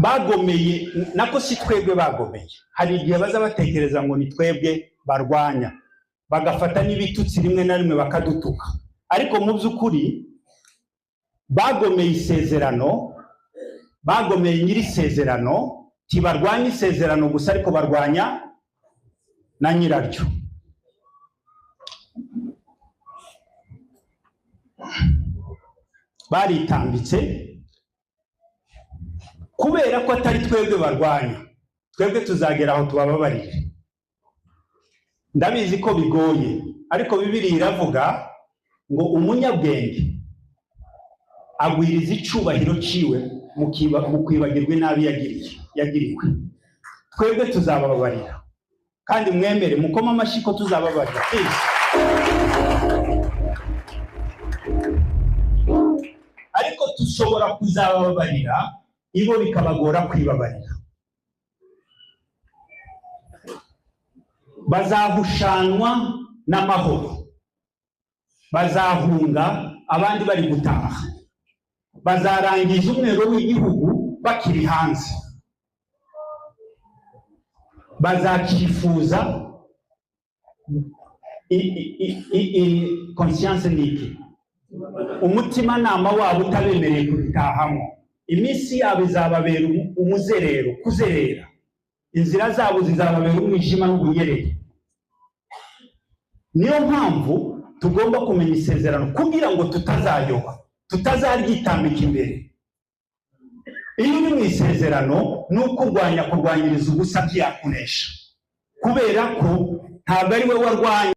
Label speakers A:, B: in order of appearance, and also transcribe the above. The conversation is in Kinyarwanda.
A: bagomeye nako si twebwe bagomeye. Hari igihe baza batekereza ngo ni twebwe barwanya, bagafata n'ibitutsi rimwe na rimwe bakadutuka, ariko mu by'ukuri bagomeye isezerano, bagomeye nyiri isezerano. Tibarwanya isezerano gusa, ariko barwanya na nyiraryo. Baritambitse kubera ko atari twebwe barwanya, twebwe tuzagera aho tubababarire. Ndabizi ko bigoye, ariko Bibiliya iravuga ngo umunyabwenge agwiriza icubahiro ciwe mu kwibagirwa nabi yagiriwe. Twebwe tuzababarira, kandi mwemere mukoma amashyi ko tuzababarira. Ariko dushobora kuzababarira ibo bikabagora kwibabarira. Bazahushanwa n'amahoro, bazahunga abandi bari gutaha, bazarangiza umwero w'igihugu bakiri hanze, bazakifuza conscience niki, umutima nama wabo utabemereye kubitahamo. Iminsi yabo izababera umuzerero, kuzerera. Inzira zabo zizababera umwijima n'ubunyerere. Niyo mpamvu tugomba kumenya isezerano kugira ngo tutazayoba, tutazaryitambika imbere. Iyo uri mu isezerano ni ukurwanyiriza ubusa byakunesha, kubera ko ntabwo ari we warwanya.